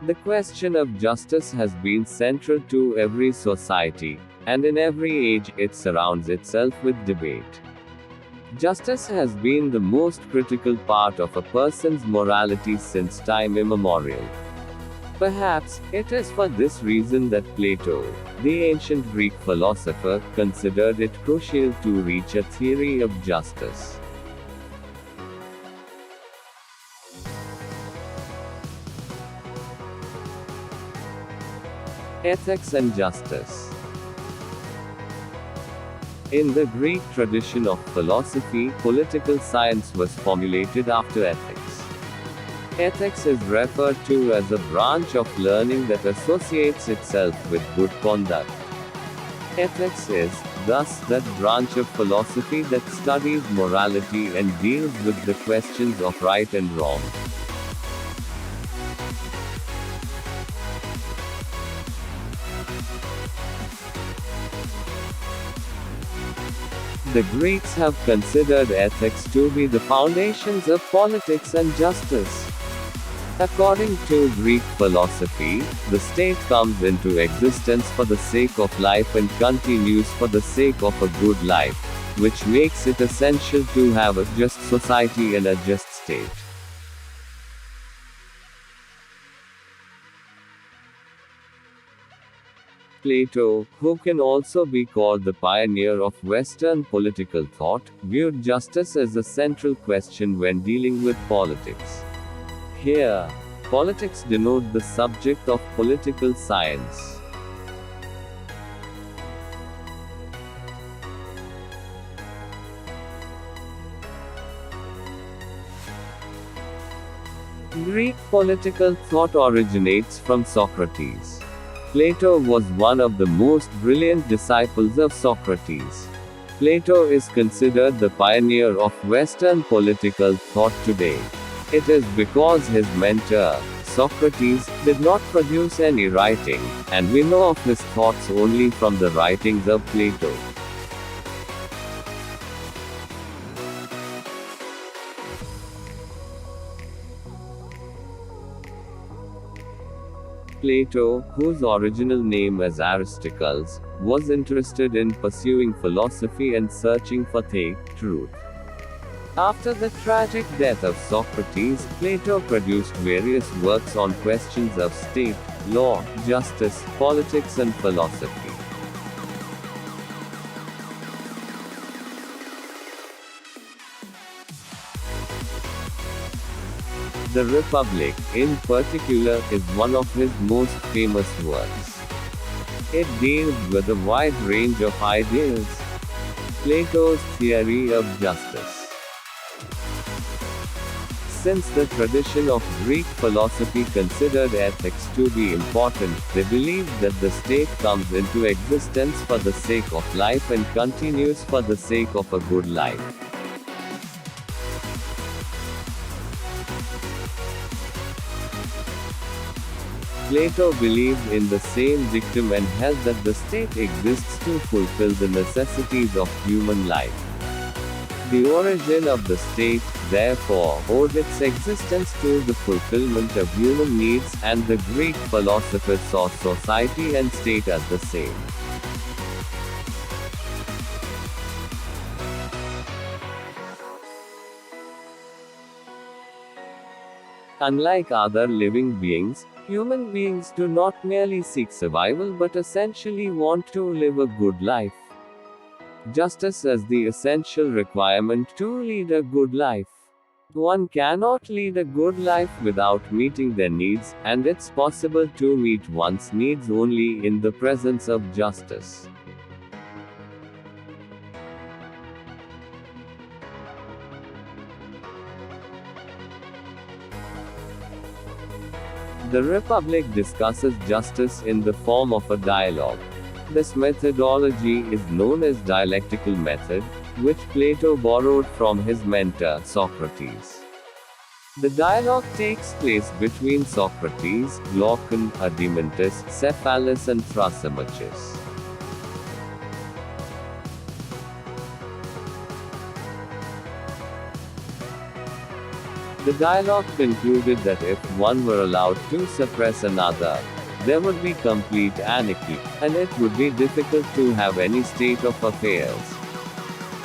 The question of justice has been central to every society, and in every age it surrounds itself with debate. Justice has been the most critical part of a person's morality since time immemorial. Perhaps, it is for this reason that Plato, the ancient Greek philosopher, considered it crucial to reach a theory of justice. Ethics and justice. In the Greek tradition of philosophy, political science was formulated after ethics. Ethics is referred to as a branch of learning that associates itself with good conduct. Ethics is, thus, that branch of philosophy that studies morality and deals with the questions of right and wrong. The Greeks have considered ethics to be the foundations of politics and justice. According to Greek philosophy, the state comes into existence for the sake of life and continues for the sake of a good life, which makes it essential to have a just society and a just state. Plato, who can also be called the pioneer of Western political thought, viewed justice as a central question when dealing with politics. Here, politics denote the subject of political science. Greek political thought originates from Socrates. Plato was one of the most brilliant disciples of Socrates. Plato is considered the pioneer of Western political thought today. It is because his mentor, Socrates, did not produce any writing, and we know of his thoughts only from the writings of Plato. Plato, whose original name as Aristocles, was interested in pursuing philosophy and searching for the truth. After the tragic death of Socrates, Plato produced various works on questions of state, law, justice, politics and philosophy. The Republic, in particular, is one of his most famous works. It deals with a wide range of ideas. Plato's theory of justice. Since the tradition of Greek philosophy considered ethics to be important, they believed that the state comes into existence for the sake of life and continues for the sake of a good life. Plato believed in the same dictum and held that the state exists to fulfill the necessities of human life. The origin of the state, therefore, owed its existence to the fulfillment of human needs, and the Greek philosophers saw society and state as the same. Unlike other living beings, human beings do not merely seek survival but essentially want to live a good life. Justice is the essential requirement to lead a good life. One cannot lead a good life without meeting their needs, and it's possible to meet one's needs only in the presence of justice. The Republic discusses justice in the form of a dialogue. This methodology is known as dialectical method, which Plato borrowed from his mentor, Socrates. The dialogue takes place between Socrates, Glaucon, Adeimantus, Cephalus and Thrasymachus. The dialogue concluded that if one were allowed to suppress another, there would be complete anarchy, and it would be difficult to have any state of affairs.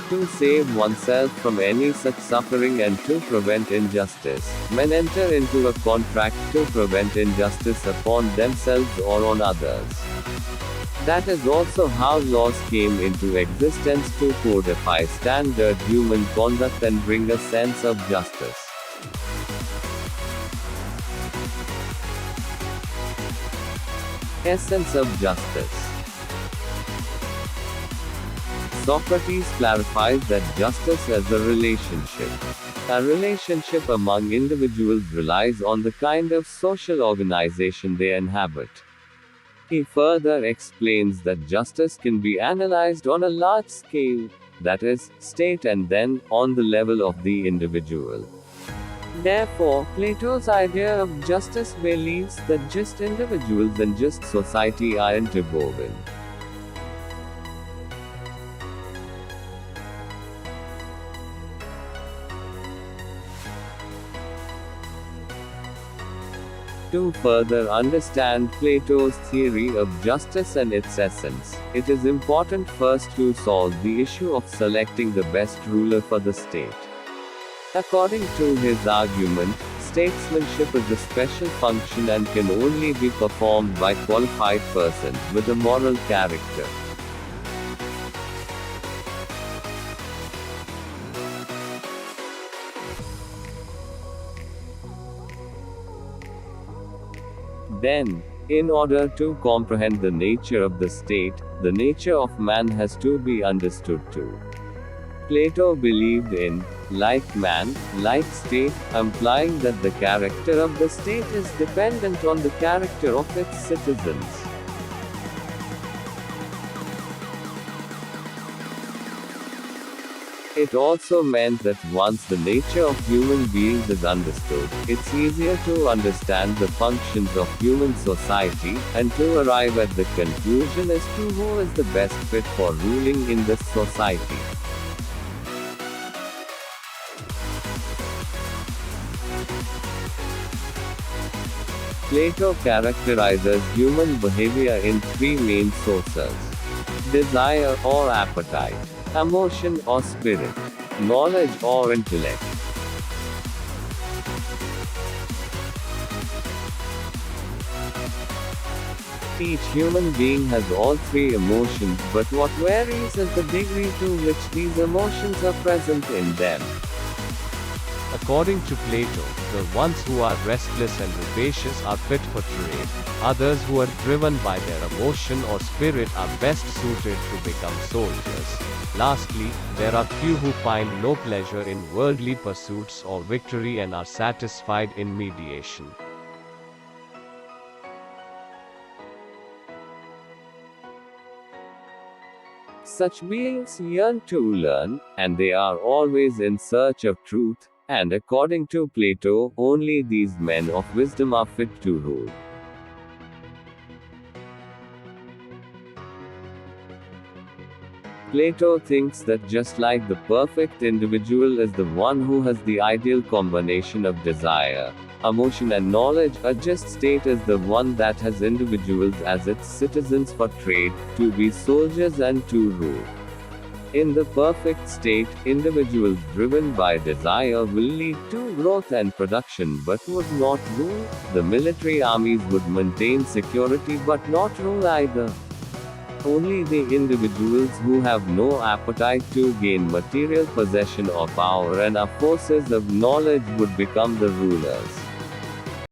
To save oneself from any such suffering and to prevent injustice, men enter into a contract to prevent injustice upon themselves or on others. That is also how laws came into existence, to codify standard human conduct and bring a sense of justice. Essence of justice. Socrates clarifies that justice is a relationship. A relationship among individuals relies on the kind of social organization they inhabit. He further explains that justice can be analyzed on a large scale, that is, state, and then, on the level of the individual. Therefore, Plato's idea of justice believes that just individuals and just society are interwoven. To further understand Plato's theory of justice and its essence, it is important first to solve the issue of selecting the best ruler for the state. According to his argument, statesmanship is a special function and can only be performed by qualified persons with a moral character. Then, in order to comprehend the nature of the state, the nature of man has to be understood too. Plato believed in, like man, like state, implying that the character of the state is dependent on the character of its citizens. It also meant that once the nature of human beings is understood, it's easier to understand the functions of human society, and to arrive at the conclusion as to who is the best fit for ruling in this society. Plato characterizes human behavior in three main sources: desire or appetite, emotion or spirit, knowledge or intellect. Each human being has all three emotions, but what varies is the degree to which these emotions are present in them. According to Plato, the ones who are restless and rapacious are fit for trade. Others who are driven by their emotion or spirit are best suited to become soldiers. Lastly, there are few who find no pleasure in worldly pursuits or victory and are satisfied in mediation. Such beings yearn to learn, and they are always in search of truth, and according to Plato, only these men of wisdom are fit to rule. Plato thinks that just like the perfect individual is the one who has the ideal combination of desire, emotion and knowledge, a just state is the one that has individuals as its citizens for trade, to be soldiers and to rule. In the perfect state, individuals driven by desire will lead to growth and production but would not rule. The military armies would maintain security but not rule either. Only the individuals who have no appetite to gain material possession or power and are forces of knowledge would become the rulers.